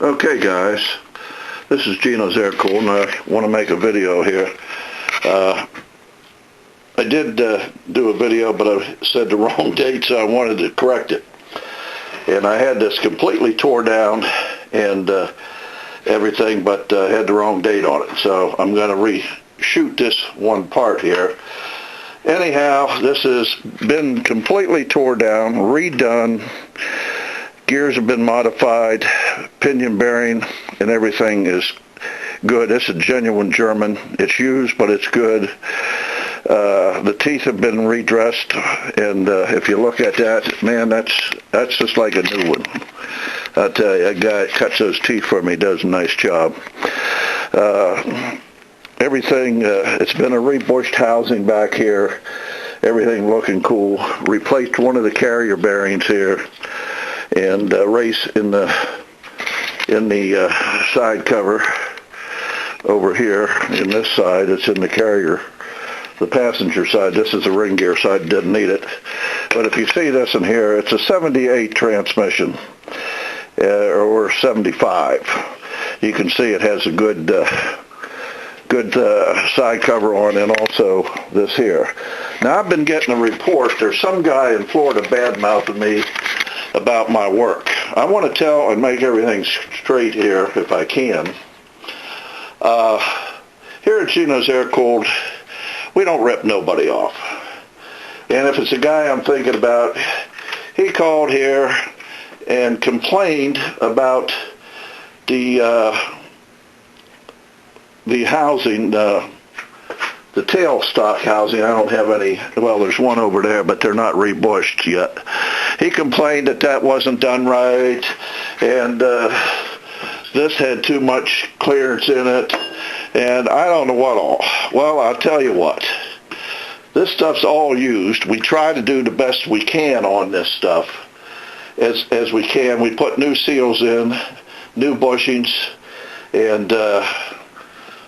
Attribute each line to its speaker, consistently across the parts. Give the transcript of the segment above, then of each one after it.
Speaker 1: Okay guys, this is Geno's Air Cool, and I want to make a video here. I did do a video, but I said the wrong date, so I wanted to correct it. And I had this completely tore down and everything, but had the wrong date on it. So I'm going to reshoot this one part here. Anyhow, this has been completely tore down, redone. Gears have been modified, pinion bearing and everything is good. It's a genuine German. It's used, but it's good. The teeth have been redressed, and if you look at that, man, that's just like a new one. I tell you, that guy that cuts those teeth for me does a nice job. Everything, it's been a rebushed housing back here. Everything looking cool. Replaced one of the carrier bearings here, and race in the side cover over here. In this side, it's in the carrier, the passenger side. This is the ring gear side, didn't need it. But if you see this in here, it's a 78 transmission, or 75. You can see it has a good side cover on, and also this here. Now I've been getting a report. There's some guy in Florida badmouthing me about my work. I want to tell and make everything straight here if I can. Here at Geno's Air Cooled, we don't rip nobody off. And if it's a guy I'm thinking about, he called here and complained about the housing, the tailstock housing. I don't have any. Well, there's one over there, but they're not rebushed yet. He complained that wasn't done right, and this had too much clearance in it, and I don't know what all. Well, I'll tell you what. This stuff's all used. We try to do the best we can on this stuff as we can. We put new seals in, new bushings, and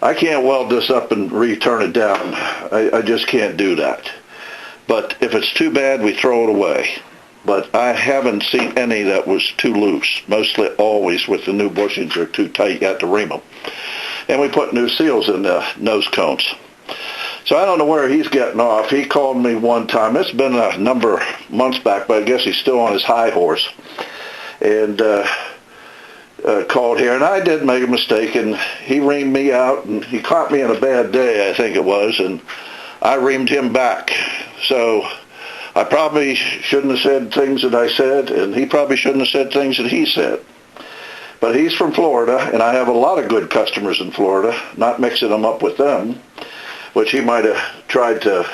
Speaker 1: I can't weld this up and return it down. I just can't do that. But if it's too bad, we throw it away. But I haven't seen any that was too loose. Mostly always with the new bushings are too tight. You have to ream them. And we put new seals in the nose cones. So I don't know where he's getting off. He called me one time. It's been a number of months back, but I guess he's still on his high horse. And called here, and I did make a mistake, and he reamed me out, and he caught me in a bad day, I think it was, and I reamed him back. So I probably shouldn't have said things that I said, and he probably shouldn't have said things that he said. But he's from Florida, and I have a lot of good customers in Florida, not mixing them up with them, which he might have tried to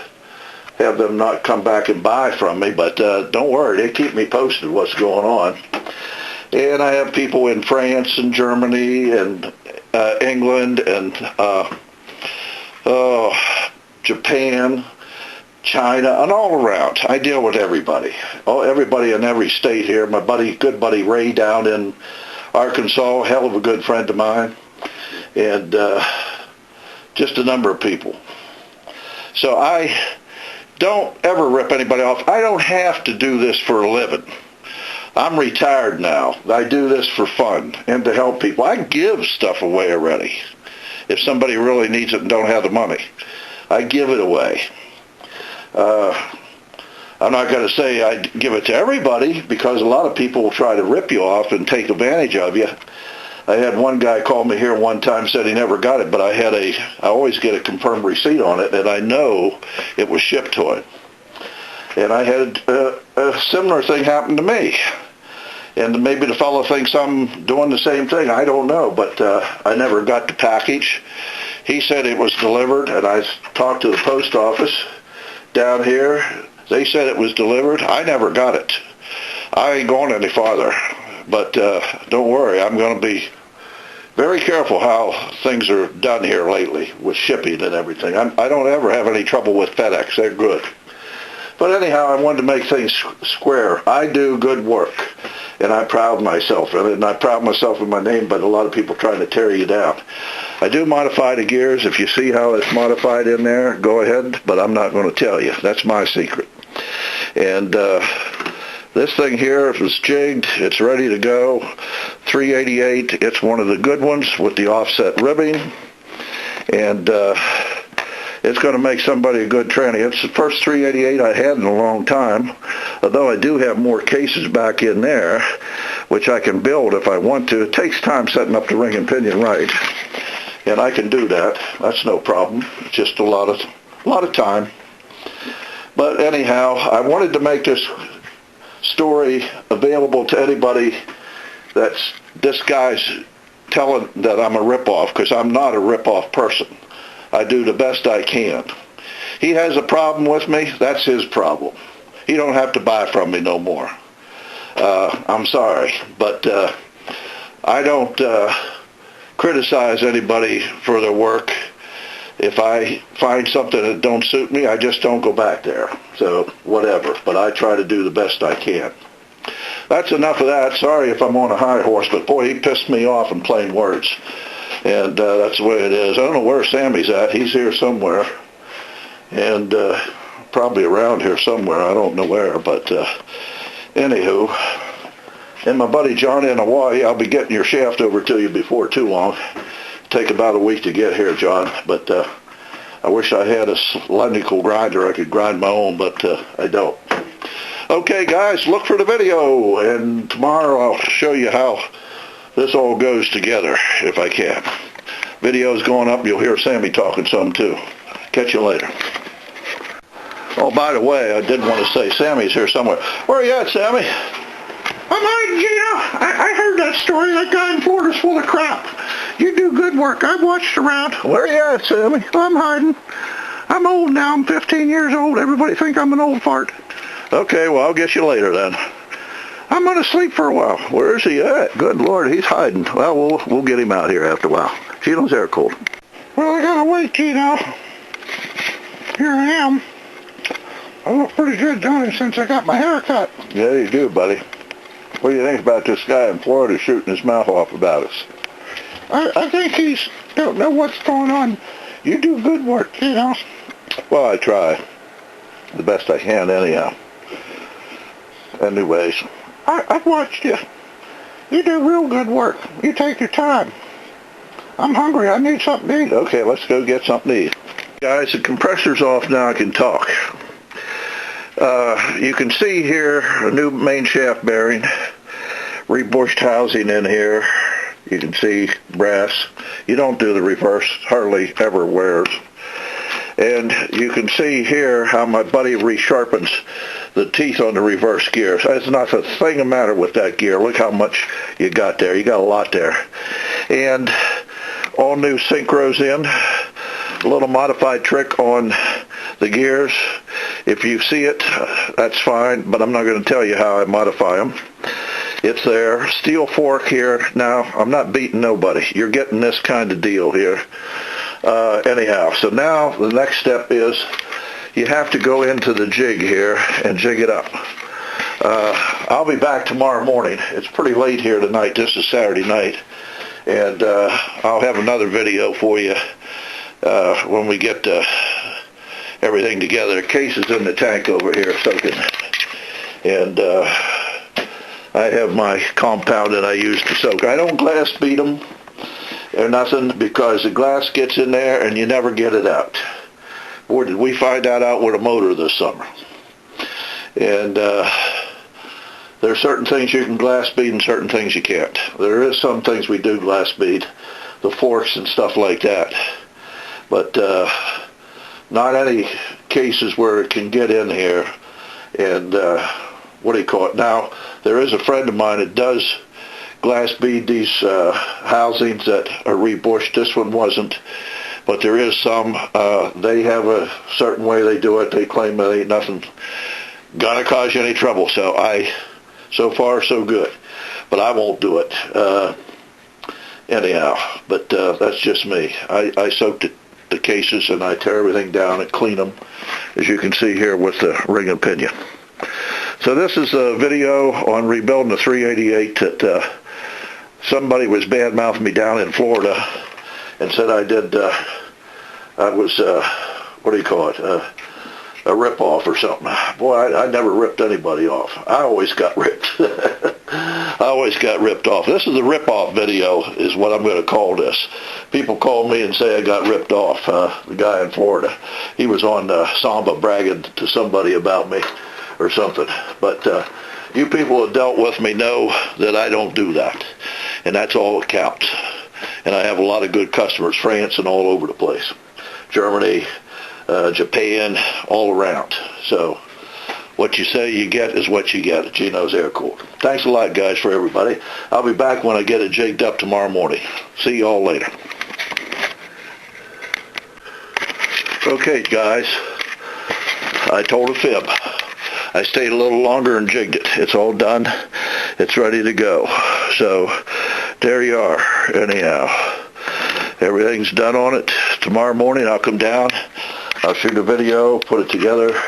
Speaker 1: have them not come back and buy from me, but don't worry, they keep me posted what's going on. And I have people in France and Germany and England and Japan, China, and all around. I deal with everybody. Everybody in every state here. My good buddy Ray down in Arkansas, hell of a good friend of mine. And just a number of people. So I don't ever rip anybody off. I don't have to do this for a living. I'm retired now. I do this for fun and to help people. I give stuff away already. If somebody really needs it and don't have the money, I give it away. I'm not going to say I give it to everybody, because a lot of people will try to rip you off and take advantage of you. I had one guy call me here one time, said he never got it, but I always get a confirmed receipt on it, and I know it was shipped to him. And I had a similar thing happen to me. And maybe the fellow thinks I'm doing the same thing. I don't know, but I never got the package. He said it was delivered, and I talked to the post office down here. They said it was delivered. I never got it. I ain't going any farther. But don't worry, I'm going to be very careful how things are done here lately with shipping and everything. I don't ever have any trouble with FedEx. They're good. But anyhow, I wanted to make things square. I do good work, and I'm proud of myself. And I'm proud of myself in my name, but a lot of people trying to tear you down. I do modify the gears. If you see how it's modified in there, go ahead, but I'm not going to tell you. That's my secret. And This thing here is jigged. It's ready to go. 388. It's one of the good ones with the offset ribbing. And it's going to make somebody a good tranny. It's the first 388 I had in a long time, although I do have more cases back in there, which I can build if I want to. It takes time setting up the ring and pinion right, and I can do that. That's no problem. It's just a lot of time. But anyhow, I wanted to make this story available to anybody that's this guy's telling that I'm a ripoff, because I'm not a ripoff person. I do the best I can. He has a problem with me. That's his problem. He don't have to buy from me no more. I'm sorry, but I don't criticize anybody for their work. If I find something that don't suit me, I just don't go back there. So whatever, but I try to do the best I can. That's enough of that. Sorry if I'm on a high horse, but boy, he pissed me off in plain words. And that's the way it is. I don't know where Sammy's at. He's here somewhere. And probably around here somewhere. I don't know where. But anywho, and my buddy John in Hawaii, I'll be getting your shaft over to you before too long. Take about a week to get here, John. But I wish I had a cylindrical grinder I could grind my own, but I don't. Okay, guys, look for the video. And tomorrow I'll show you how this all goes together, if I can. Video's going up. You'll hear Sammy talking some, too. Catch you later. Oh, by the way, I did want to say Sammy's here somewhere. Where are you at, Sammy?
Speaker 2: I'm hiding, Geno. I heard that story. That guy in Florida's full of crap. You do good work. I've watched around.
Speaker 1: Where are you at, Sammy?
Speaker 2: I'm hiding. I'm old now. I'm 15 years old. Everybody think I'm an old fart.
Speaker 1: Okay, well, I'll get you later, then.
Speaker 2: I'm going to sleep for a while.
Speaker 1: Where is he at? Good Lord, he's hiding. Well, we'll get him out here after a while. Geno's air cold.
Speaker 2: Well, I got to wait, Geno. Here I am. I look pretty good, don't I, since I got my hair cut?
Speaker 1: Yeah, you do, buddy. What do you think about this guy in Florida shooting his mouth off about us?
Speaker 2: I think he's don't know what's going on. You do good work, Geno.
Speaker 1: Well, I try. The best I can, anyhow. Anyways.
Speaker 2: I've watched you. You do real good work. You take your time. I'm hungry. I need something to eat.
Speaker 1: Okay, let's go get something to eat. Guys, the compressor's off now. I can talk. You can see here a new main shaft bearing, rebushed housing in here. You can see brass. You don't do the reverse, hardly ever wears. And you can see here how my buddy resharpens the teeth on the reverse gear. So there's not a thing the matter with that gear. Look how much you got there. You got a lot there. And all new synchros in. A little modified trick on the gears. If you see it, that's fine, but I'm not going to tell you how I modify them. It's there. Steel fork here. Now, I'm not beating nobody. You're getting this kind of deal here. Anyhow, so now the next step is you have to go into the jig here and jig it up. I'll be back tomorrow morning. It's pretty late here tonight. This is Saturday night. And I'll have another video for you when we get everything together. The case is in the tank over here soaking. And I have my compound that I use to soak. I don't glass beat them or nothing, because the glass gets in there and you never get it out. Or did we find that out with a motor this summer? And there are certain things you can glass bead and certain things you can't. There is some things we do glass bead, the forks and stuff like that. But not any cases where it can get in here. And what do you call it? Now, there is a friend of mine that does glass bead these housings that are rebushed. This one wasn't, but there is some. They have a certain way they do it. They claim that ain't nothing gonna cause you any trouble. So far so good, but I won't do it anyhow. But that's just me. I soak the cases and I tear everything down and clean them, as you can see here with the ring and pinion. So this is a video on rebuilding the 388 that somebody was badmouthing me down in Florida and said I did, I was, what do you call it, a rip-off or something. Boy, I never ripped anybody off. I always got ripped. I always got ripped off. This is the rip-off video is what I'm going to call this. People call me and say I got ripped off. The guy in Florida, he was on Samba bragging to somebody about me or something. But you people that dealt with me know that I don't do that. And that's all that counts. And I have a lot of good customers, France and all over the place. Germany, Japan, all around. So what you say you get is what you get at Geno's Air Cooled. Thanks a lot, guys, for everybody. I'll be back when I get it jigged up tomorrow morning. See you all later. Okay, guys, I told a fib. I stayed a little longer and jigged it. It's all done. It's ready to go. So there you are. Anyhow, everything's done on it. Tomorrow morning I'll come down. I'll shoot a video, put it together,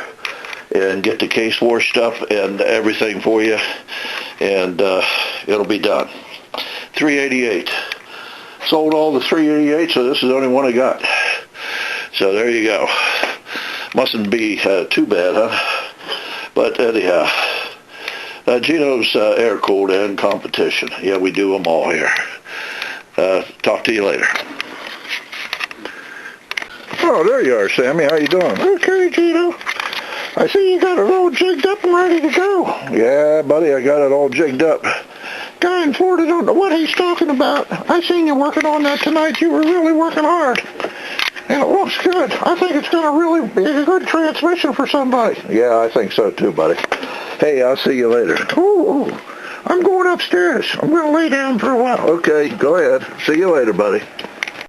Speaker 1: and get the case washed up and everything for you. And it'll be done. 388. Sold all the 388, so this is the only one I got. So there you go. Mustn't be too bad, huh? But anyhow, Geno's Air Cooled and competition. Yeah, we do them all here. Talk to you later. Oh, there you are, Sammy. How you doing?
Speaker 2: Okay, Geno. I see you got it all jigged up and ready to go.
Speaker 1: Yeah, buddy, I got it all jigged up.
Speaker 2: Guy in Florida don't know what he's talking about. I seen you working on that tonight. You were really working hard. And it looks good. I think it's going to really be a good transmission for somebody.
Speaker 1: Yeah, I think so too, buddy. Hey, I'll see you later.
Speaker 2: Ooh, I'm going upstairs. I'm going to lay down for a while.
Speaker 1: Okay, go ahead. See you later, buddy.